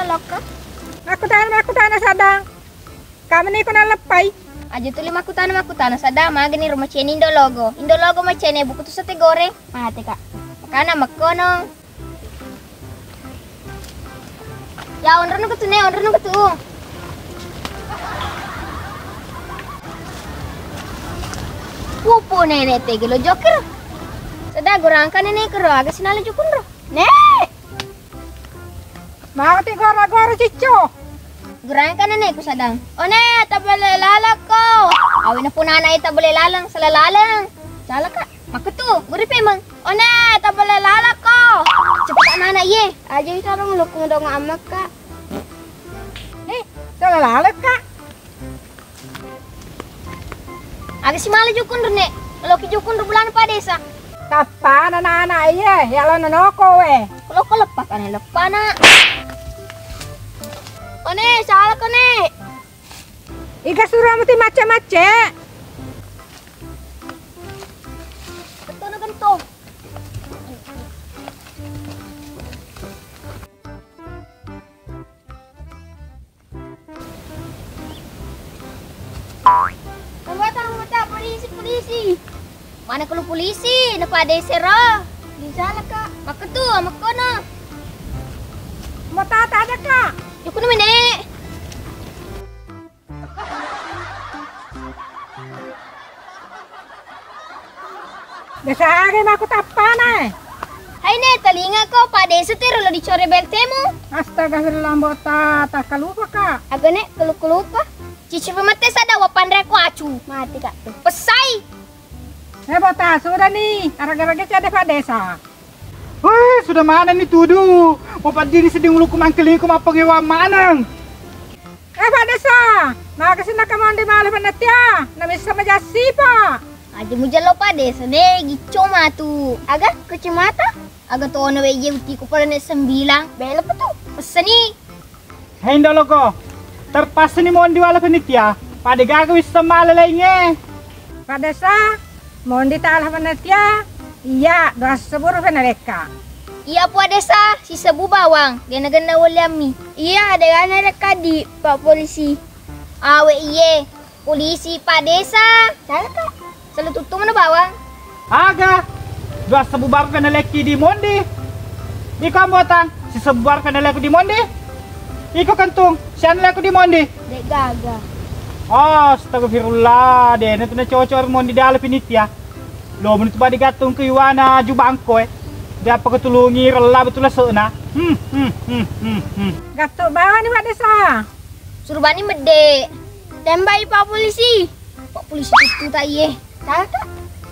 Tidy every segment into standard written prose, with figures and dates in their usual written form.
loka. Aku tanah sadang. Kami ni ko na lapay. Aja tuli makutana sada magani rumah ceni Indologo. Indologo macene buku tu sate goreng. Mate kak. Makana makonong. Ya onrono ketu. Pupu nenek tege lo joker. Sada gorangkan nenek kero aga sinala jokun ro. Nek. Mau ti gora cico. Gorangkan nenek ku sadang. One tabale lalako. Awi na punana ita boleh lalang salalalang. Sala kak. Makutu guri pemang. One tabale lalako. Cepat anak ye. Aja ita rong lukung dong amak kak. Nih, salalak kak. Aga si mala jukun ro nek. Loki jukun ro bulan pa desa. Kapan anak-anak iya, ya lo nonoko we. Kalau kau lepas kan lepas nak. One salah kau nek. Iga suruh mati macam-macam. Kentung. Tunggu, polisi. Mana kalau polisi? Napa ada serah? Di sana kak. Maka tu, maka na. Mau tata ada kak. Yuk naman nek. Desa age aku tapan eh. Hai nek, telinga ko Pak Desa tiro lo dicore beltemu. Astagfirullah bota tak kalupa kak. Aga nek, kelupa. Cici pemete sada wapan reko acu. Mati kak tuh. Pesai. Bota sudah nih. Araga-raga ada Pak Desa. Wah, sudah mana nih tuduh? Mau diri sedang lu kumangkeling kuma pengewa manang. Pak Desa. Nah kesini kamu di malam penetya. Nabi sama jasi pak. Aja mujalo Pak Desa deh, gico matu. Aga kacamata. Aga to na weje uti ko pala na 9. Bela pa to. Pesani. Hei Indologo. Terpas ni mau diwala penitya. Pada gagawin sama lainnya. Pak Desa. Mau ditalah penetya. Iya, 210 peneleka. Iya Pak Desa, si Sebu Bawang. Gana-gana waliami. Iya, ada gana rekadi Pak Polisi. Awe iye. Polisi Pak Desa. Salah kak. Selalu tutung na bawang. Aga. 2 sebubar peneleki di Mondi. Iko ambotan. Si sebubar peneleku di Mondi. Iko kentung. Sian leku di Mondi. Dek gaga. Oh, astagfirullah. Dene tu na cocor Mondi dalam penitya. Lo menurut ba digatung ke iwana jubangko eh. Dia apa ketulungi rela betul seuna. Gatuk bawa nih Pak Desa. Suruh bani mede. Tembak Pak Polisi. Pak Polisi itu tak iye. Salah tak?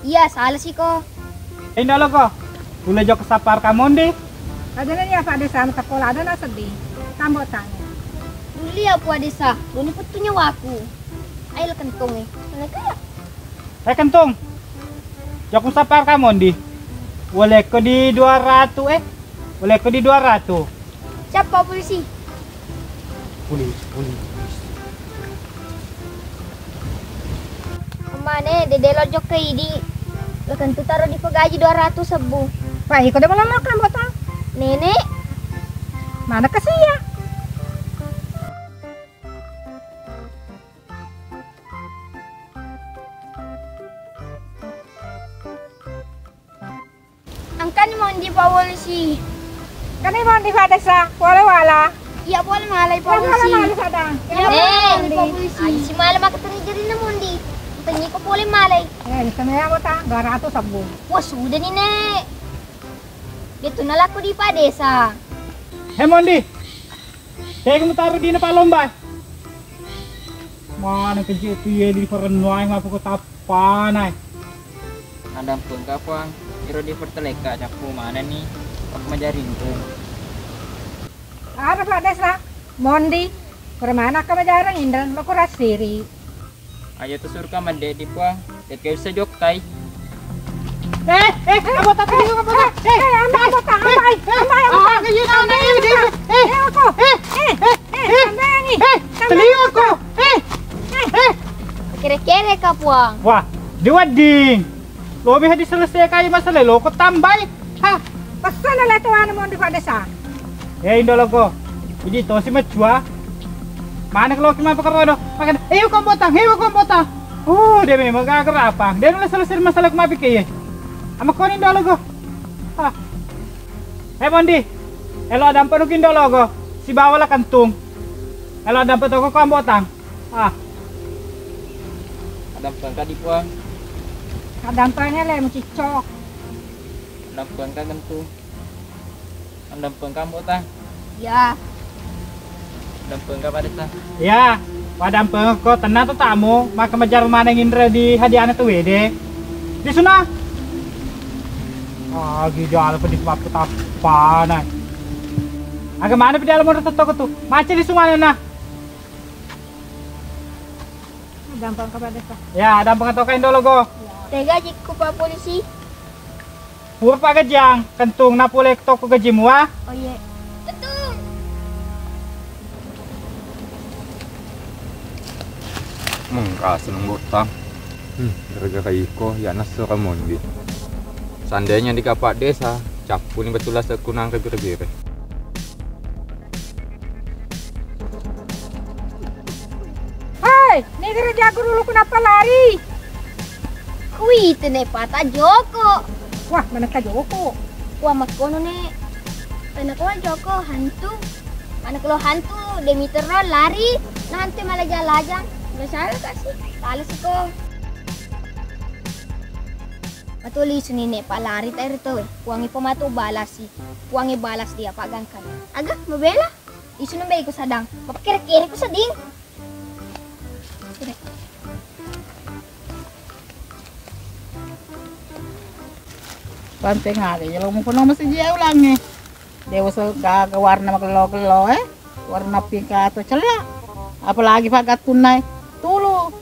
Iya, salah sih kok. Indologo. Boleh jok kesapar ka Mondi. Ada nih ya Pak Desa. Metapola ada na sedih. Kambo tanya. Dulu ya Pak Desa. Doni petunya waku. Ayo kentung eh. Mana kaya? Hei kentung. Jok kesapar ka Mondi. Boleh ko di 200 eh. Boleh ko di 200. Siapa polisi? Polis. Mana dede lojok ke idi. Lekan tu taruh di pegaji 200 sebu. Pak iko udah malam makan botol. Nenek. Mana kesia? Angkan mau di Pak Polisi. Kan ini mau di Pak Desa. Wala. Iya boleh malay Pak Wala Polisi. sadang. Iya boleh Pak Polisi. Ay si malam aku teri na mundi. Tanyi ko boleh malay. Bisa na bota 200 sabu. Wah sudah nih nek. Dito na laku di Pak Desa. Hei Mondi. Hei kamu taruh di na palomba. Mana kerja tu ye di perenuai ngapa ko tapanay. Andam pun kapang. Iro di perteleka capu mana nih? Aku majarin tuh. Ada Pak Desa. Mondi. Permana ka majarang indran lo ko rasiri. Ayo tusur ka mande di puang. Tekeu sejok tay. Abot aku di abot. Ambay. Ako. Sambangi. Telinga ko. Kere-kere ka puang. Wah, diwading. Lobi hadi selesai kayo masalah lo ko tambay. Ha. Pesan na letuan mo di Pak Desa. Ya Indologo. Jadi to si macua. Mana kalau kita pakai makan, hewa kompotang. Dia memang gak apa. Dia udah selesai masalah kemapi kaya. Ama kau ni dolo go. Mondi, elo ada apa nukin dolo go. Si bawa lah kantung. Elo ada apa toko kompotang. Ada pengka di puang. Kadampanya le mencicok. Ada pengka gentu. Ada pengka botang. Ya, Ada pengka pada ta. Ya, padam pengko tenang tu tamu, maka mejar mana Indra di hadiahnya tu wede. Di sana. Gila apa di papu tapanan. Agak mana di dalam motor toko tu? Macam di semua na. Kadampang kepada sa. Ya, ada pengatokain dulu go. tega jikku Pak Polisi. Pur pa gajang, kantung na pulek toko gaji mo ah. Oh iya. Betul. Seneng botang. Gara-gara iko ya naso kamondi. Seandainya di kapak desa, capu ni betul lah sekunang kebiri-biri. Hai, ni kerja aku dulu kenapa lari? Wih, tene pata Joko. Wah, mana ka Joko? Wah, makono ne. Tene ko Joko hantu. Mana kalau hantu demi teror lari, nanti malah jalajang. Masalah kasih. Lalu ko. Matuli sunine pa lari tayo rito eh. Kuwangi pamato balas si. Kuwangi balas dia pagangkan. Agak mabela. Isu nang ko sadang. Mapakira-kira ko sa ding. Sige. Banteng nga, kaya lang mo po naman si Gia ulang eh. Dewa sa gagawarna maglo-glo eh. Warna pink ato cala. Apalagi pag tunay. Tulo.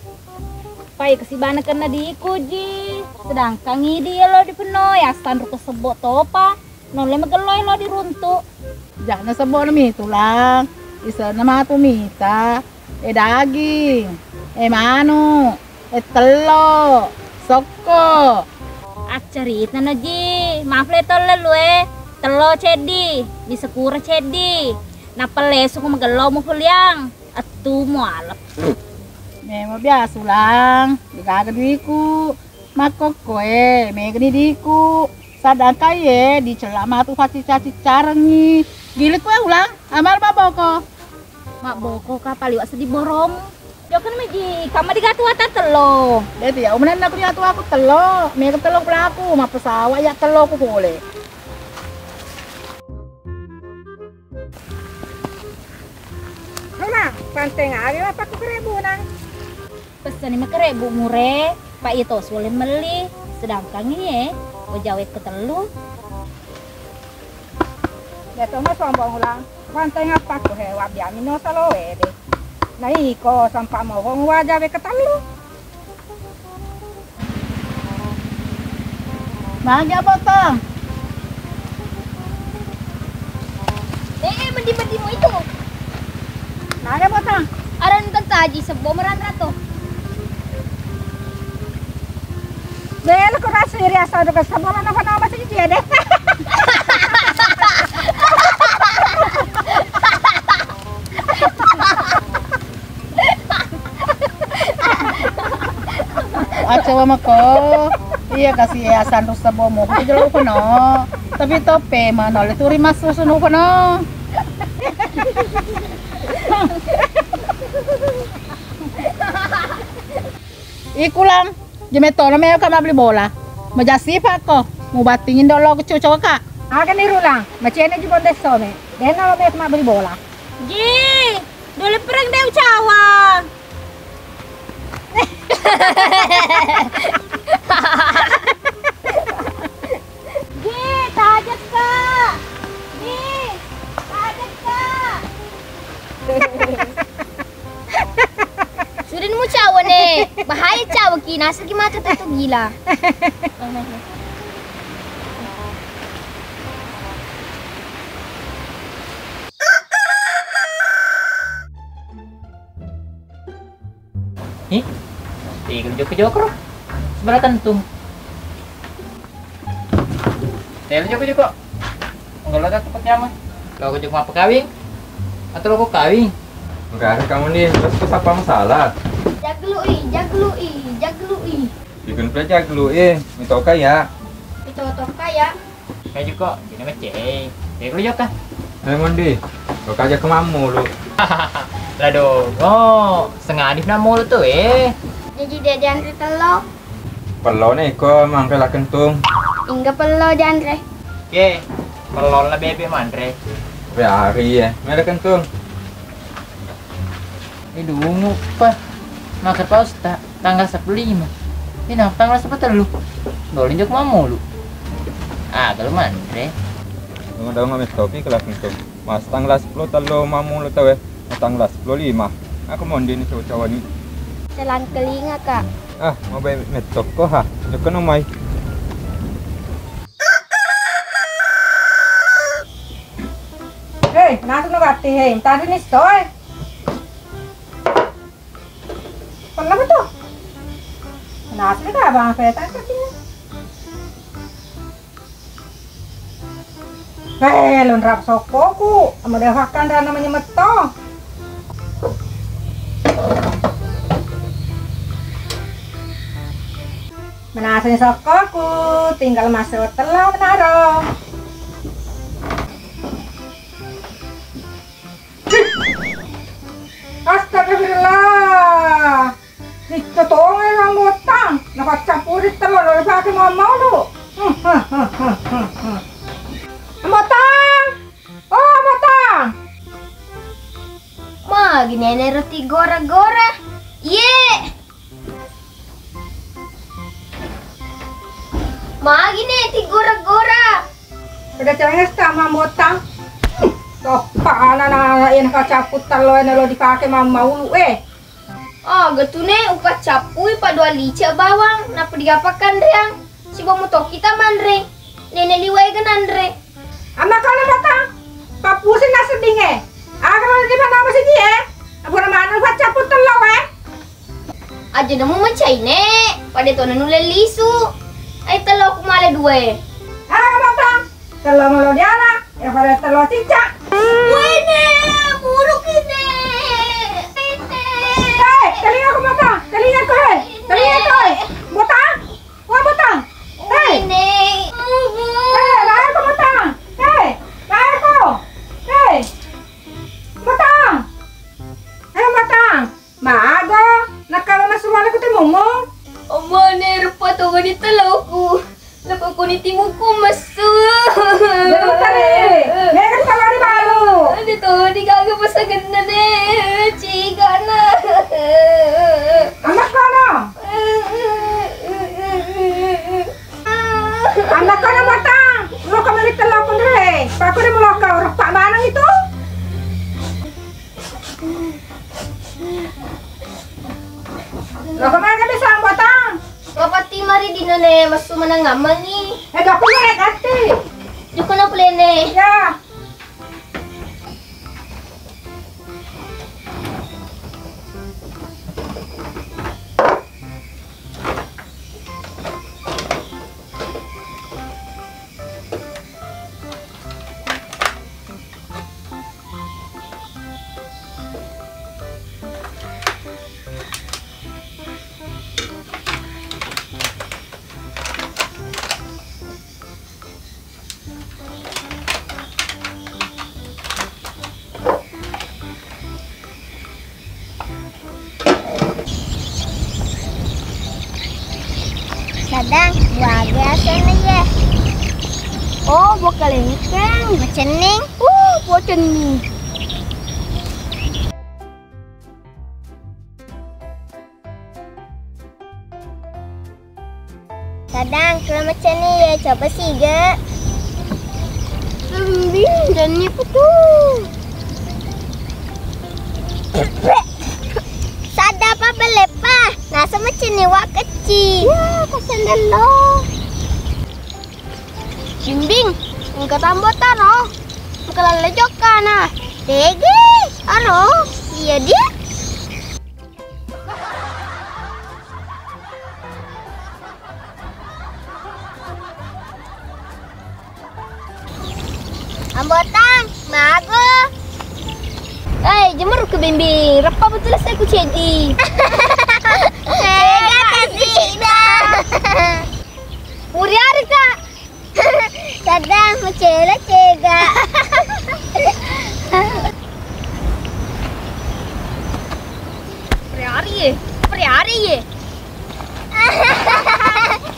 Pai kasi bana ka na di ko di. Sedangkan idi lo di Pinoy. Astan ro kasebo to pa. Nole magaloy lo di runto. Diyan na sa bono mito lang. Isa na matumita. Daging. Mano. Telo. Soko. At charit na ji. Mafle to lalo eh. Telo cedi. Bisa kura cedi. Napaleso ko magalaw mo kulyang. At tumo alap. Memo biasa lang. Di kagadwi ko. Makoko eh. May ganidi ko. Sadang kaye. Di cela matu faci-faci carang ni. Gilit ko ulang. Amal maboko. Maboko ka paliwa sa di borong. Yo kan meji. Kama di gatu ata telo. Dito ya. Umanan na ko yato ako telo. May telo pala ako. Mapasawa ya telo ko boleh. Luna, panteng ari apa ku kerebu nang? Pesan ni makrebu mure. Pak itu sulit meli. Sedangkan ini wajawet ketelu. Dito mo sombong ulang. Panteng apa ku he wabya mino salowe de. Nai ko sampa mo kong wajawe ketalu. Magi apa tang? Mandi-mandi mo itu. Nanya apa tang? Aran kan taji sebo meran rato. Del ko rasiri asa do ka sabona na fana masih dia deh. Acawa mako. Iya kasih yayasan terus sa bomo. Kaya jalo ko no. Tapi tope mano. Lituri mas susuno ko no. Iku lang. Jemeto na mayo ka mabli bola. Majasipa ko. Mubatingin daw logo cuco ka. Aga ni rulang. Macene di bondes some. Den na lo ma beli bola. Ji, dole perang deu cawa. Ji, tajak ka. Ji, tajak ka. Sudah mo cawa ne. Bahaya cawa ki. Nasa gimana tuh gila. Tigil joko-joko. Sebelah tentung. Tel joko-joko. Enggak ada tempat nyaman. Kalau joko apa kawin? Atau lo kok kawin? Enggak ada kamu nih, terus terus apa masalah? Jaglui, jaglui, jaglui. Bikin pelajar dulu minta ya. Itu toka ya. Kayak juga, jadi ngecek. Kayak lu jokah. Mondi, kau aja ke mamu lu. Lah dong. Oh, sengadif namu lu tuh Jadi dia diantre telo. Perlo nih, kau mangkel lah kentung. Hingga pelo diantre. Oke, pelon lah bebek mandre. Hari ya, mereka kentung. Ini dungu pa. Makan paus tanggal 15. Ini tanggal 10 lu. Dolin jok mamu lu. Ah, kalau mandre. Tunggu dalam ngambil topi kelas kentung. Mas tanggal 10 talo mamu lu tahu tanggal 10 5. Aku mondi nih cowok-cowok nih. Selan kelinga kak. Ah, mau bayar metok kok ha? Joko nomai. Hei, nasa nabati hei, tadi nih stoy. Kenapa tuh? Nasa nih kah bang Feta kasihnya? Hei, lu nrap sokoku, sama dewakan dan namanya metong. Menasin sokoku, tinggal masuk telur menaro. Astagfirullah. Dicotongin ang utang. Nakacampurit telur, udah pakai mama lu. Motang! Oh, motang! Ma, gini roti gora-gora. Ye! Ma, gini ti gora-gora. Udah cenges sama motang. Toh, paana yan kacaput telur na lo dipakai mama lu Oh, getune upat capui pa 2 lica bawang. Napa digapakan reang? Si bamu to kita mandre. Nenek liwai kan andre. Anak kana motang. Papusin na sedinge. Aga lo di mana masih dia? Abu mana kacaput telur Aja namu macai ne. Pada to nanu lisu. Ay talo ko mala 2. Aga motang. Telur lo diana. Ya pada telur cicak. Wene, buruk ini. Hei, telinga aku motang. Telinga ko hei. Telinga ko hei. Motang. Wah motang. Hei. Wene. Hei, lahir ko motang. Hei, lahir ko. Hei. Motang. Hei motang. Maago. Nakalamaswala ko timumo. Oma ne rupa to gani talo ko. Lapa ko ni timuko masuk. Jangan tadi. Mereka kalau di balu. Ada to di gaga pasagan na ne. Ciga na. Anak kono. Anak kono motang. Lo kembali telur pun deh. Pak udah melokau. Pak mana itu? Lo kemana bisa motang? Kapati mari di ne masu manangamang ni. Gak punya naik hati. Juko na plene. Ya. Kadang buah biasa aja. Oh, buah kelengkeng. Macening. Buah cening. Kadang kalau macam ni ya coba sih ga. Lembing dan ni apa tu? Sada apa belepa? Nasa macam ni wak kecil. Ya, pasal lo. Bimbing, engkau tambah taro. Engkau lelejok kana. Tege, aro. Iya dia. Ambotang, mago. Jemur ke bimbing. Rapa betul saya ku cedi. Cega kasih. Muri hari kak. Sadang macela cega. Priari ye.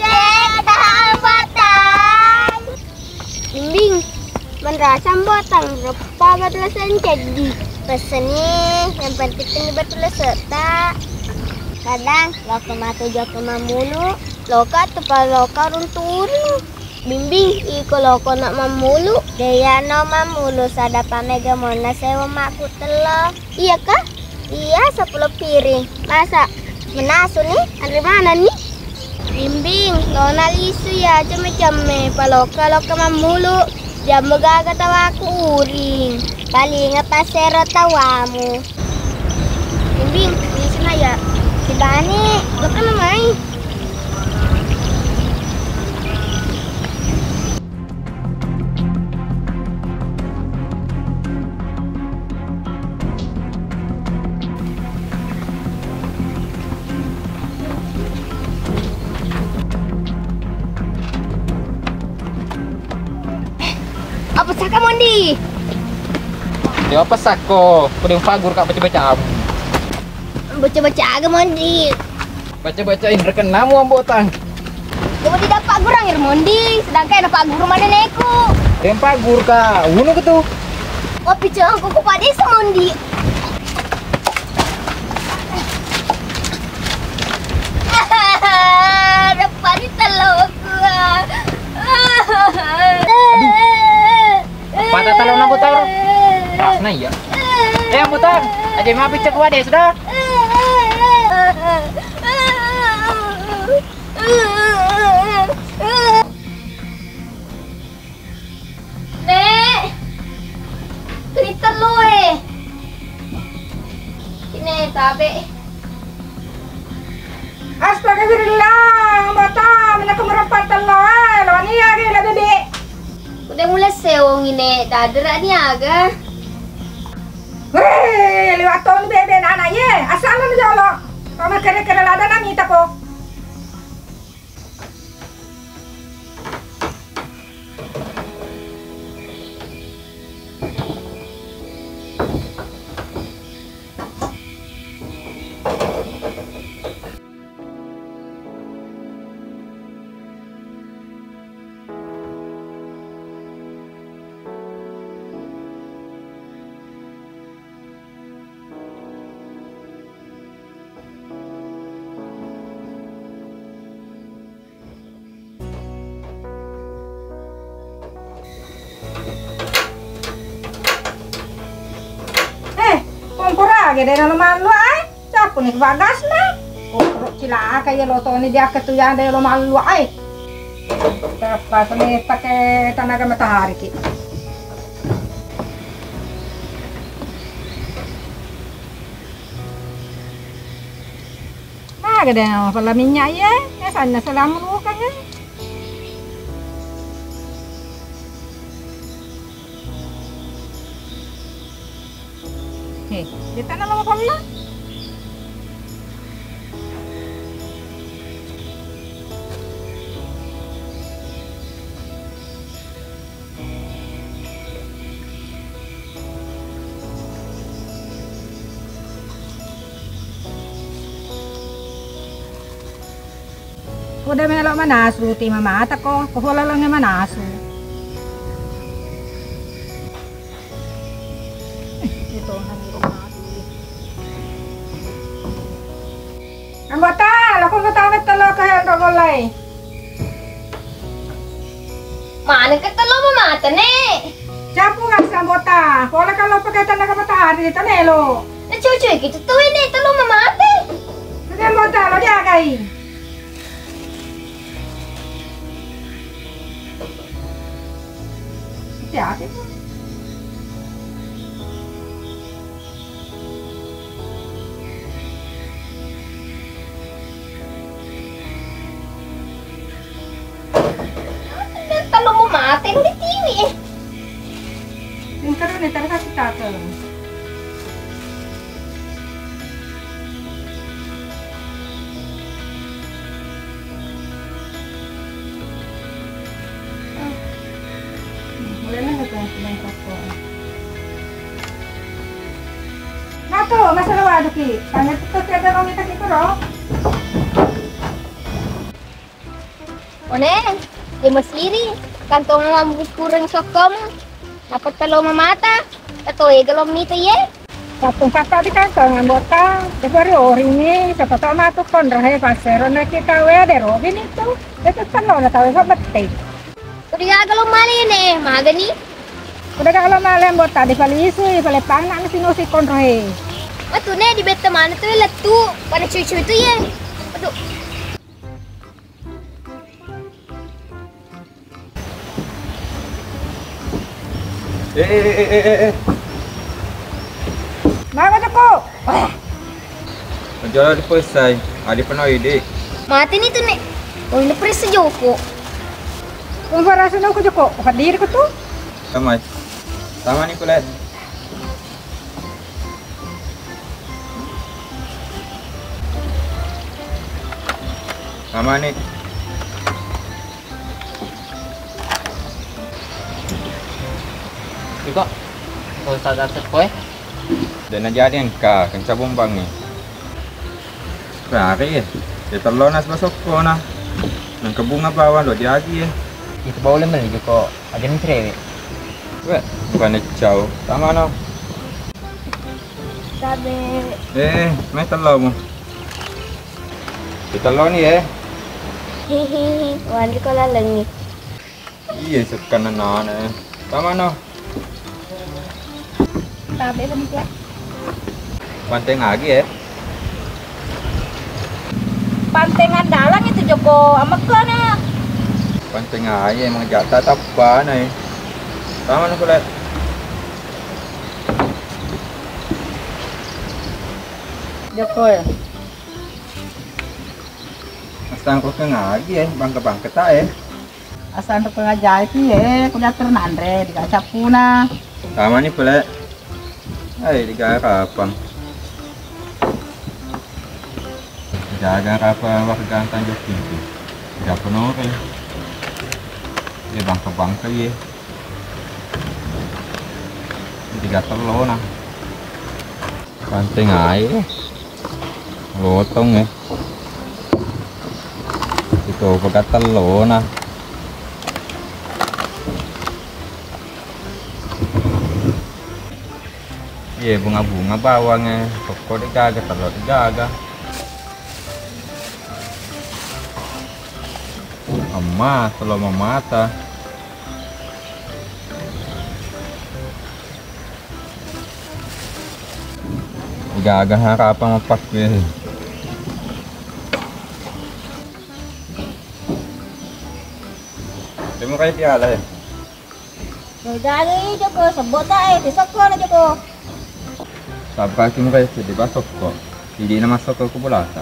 Cega batang. Bimbing. Merasa batang. Rapa betul saya cedi. Pesen nih, yang penting ini betul serta. Kadang loka matu joko mamulu, loka tepa loka runturi. Bimbing iko loka nak mamulu, daya no mamulu sada pamega mona sewa makku telo. Iya kah? Iya 10 piring. Masa menasu nih? Dari mana nih? Bimbing, nona lisu ya ceme-ceme, paloka loka mamulu. Jamu gaga tawa aku uring. Paling apa sero tawamu. Bimbing, ini sana ya. Si Bani, lo kan namai. Apa saka Mondi? Ya apa sako? Kudu fagur kak baca-baca. Baca-baca aga Mondi. Baca-bacain rekan namu ambotang. Kamu tidak pak gurang ya Mondi, sedangkan pak guru mana neku. Yang fagur kak, unu ketu. Oh pica aku pak desa Mondi. Dapat di telur aku. Patah talon na butar. Ras na iya. Butar. Aja mapi cek wade sudah. Nek. Ini telur Ini tabe. Astagfirullah, bata, mina kemerempat telur, lawan iya ke lah bebe. Udah mulai sewong ini, dadera ni aga. Weh, lewat tahun bebe anak ye, asal mana jalo. Kamu kere-kere lada nami tako. Lagi dari malu ay, siapa nih bagas na? Oh, cila kayak lo tuh dia ketuyan dari malu ay. Pas nih pakai tenaga matahari ki. Nah, gede nama pala minyak ya, sana selamun bukan ya. Kita nama apa pula? Udah melok manasu ti mama tako, kuhula lang nga manasu. Ito na anggota, laku ngetawet telo kaya golay. Mana ke telo mamata nek? Siapa nggak sa anggota? Pola kalau pakai tenaga matahari dito nelo. Na cuy gitu tuh ini telo mamate. Sige anggota, lo diagay. Hati-hati. Telo mamate di TV. Yung karoon, ito na kasi tato. masalah waduh ki. Tanya tuh tiada orang kita gitu loh. Oneng, di masiri. Kantong lambu kurang sokom. Dapat kalau mamata. Atau kalau mito ye. Kapung kata di kantong anggota. Sebari orang ini siapa tahu matuk kondrahe pasero na kita wedero. Ini tuh. Itu talo na tahu sa batik. Udah kalau mana ini, magani. Udah kalau malam buat tadi palisu, palepang na sinusi kondrahe. Atuh nih di bete mana tuh letu. Pada cucu itu ye. Aduh. Naga Joko. Jual di pesai. Ada penuh ide. Mati nih tuh nih. Oh ini perisa Joko. Kung para sa ko Joko, kadir ko tuh. Sama. Sama ni kulit. Sama nih. Juga. Kalau sadar sepoe. Dan aja yang ka, kenca bombang ni. Berari ya. Dia terlonas masuk kona. Nang kebunga bawah lo dia lagi ya. Itu bawa lemel juga. Ada yang cerewet. Weh, bukan jauh. Sama no. Sabi. May talo mo. Italo ni eh. Hehehe. Wali ko lalang nih. Iya, sekarang nana. Tama no. Sabi ba niya? Panteng lagi eh. Pantengan dalang itu Joko, amak ka na. Panteng lagi emang jatah tapan eh. Tama no kulit. Joko ya. Mas tangkok lagi eh, bangka-bangka ta eh. Asan ko nga jay piye, kunya ternandre di kaca puna. Tama ni kulit. Ay, di ka kapang. Jaga kapang waktu tanjok pintu. Tidak penuh kan. Dia bangka-bangka ye. Tiga telo nah. Panting air. Lotong eh. Itu pakai telo nah. Iya bunga-bunga bawangnya, toko digaga, telur digaga. Emas, telur mata. Digaga harapan mapak gue. Terima kasih tiala ya. Dari Joko, sebut ay, disoko na Joko. Sabar terima kasih di basok kok. Hindi na masok ko bulata.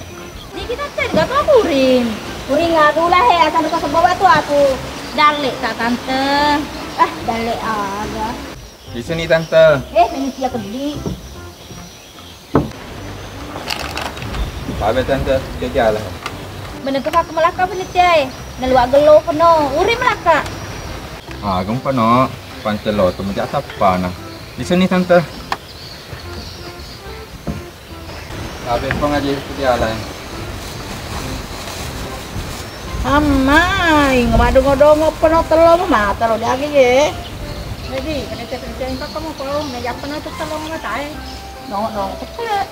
Di kita cek, gak tau kuring. Kuring nga lah asan ko sa bawah tuh aku. Dale tak tante. Ah, dale aga. Di sini tante. Ini siya kedi. Sabi tante, dia jalan. Bener ko ka malaka penitay. Nalwa gelo ko no. Uri malaka. Agam pa no. Pancelo, tumajak pa na. Di sini tante. Sabi ko nga di jalan. Amai, ngodong-ngodong penuh telur mata lo lagi ye. Jadi, kada cerita kamu kalau ngajak penuh tuh telur mata eh. Nong kecil.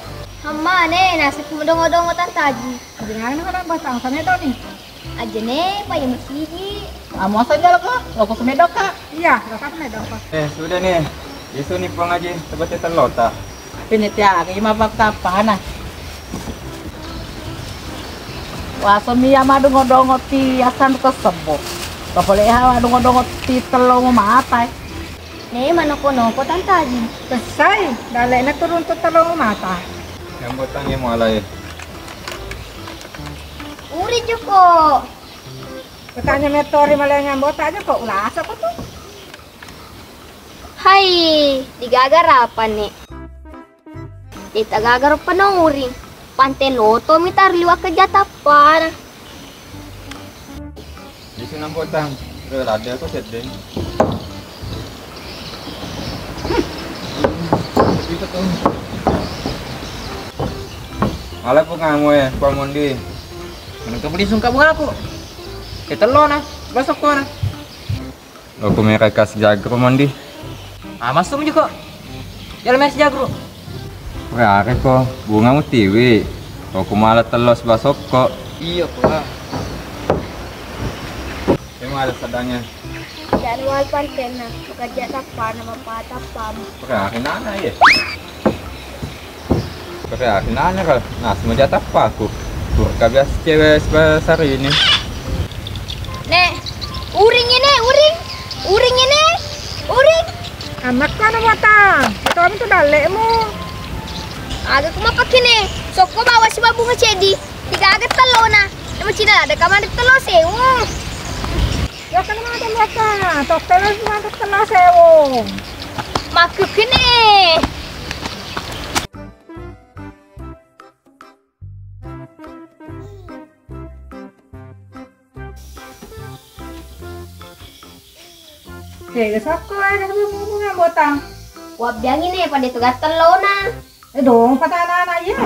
Hama nih, nasi kumudong-odong taji. Dengan kan batang sana itu nih. Aja nih, pakai masiri. Amo saja lo kok, lo kok medok kak. Iya, lekas medok kok. Sudah nih. Isu nih pang aja, seperti telota. Pinitya, kaya mapakta pa na. Waso miya madungodongot ti asan ko sebo. Kapoleha madungodongot ti telur mata. Nih, mana kono ko taji. Selesai, dalay na turun to talong mata. Yang botang yang malay. Uri Joko. Katanya metori malay nga bota aja kok ulasa ko tuh. Hai, digagarapan nih. Ditagagarapan ng uri. Panteloto mitar liwa ke jatapan. Di sini ang botang. Pero ada ko sedeng. Dito to. Ala po nga mo eh, Pamondi. Anong ka beli sungka bunga aku? Kita lo na, basok ko na. Aku mereka kasih jagro Mondi. Ah, masuk juga. Jalan mes jagro. Are ko, bunga mo tiwi. Aku malah telos basok kok. Iya, Pak. Yang ada sadanya. Jadwal pantena, bekerja tapa nama patapam. Are nana ya. Are nana kal. Nah, semenjak apa aku? Kabias cewek sebesar ini. Nek, uring ini, uring. Uring ini, uring. Anak ka na matang. Ito kami to dalekmu. Agak kuma pakai nih. Soko bawa si babu ngecedi. Tiga agak telo na. Nama Cina ada kamar telo sewu. Ya kan mga mata. Tok teles mga tena sewo. Makuk ini. Sige, sako ay mga botang. Wab yang ini pada itu telo na. Dong patana na ya.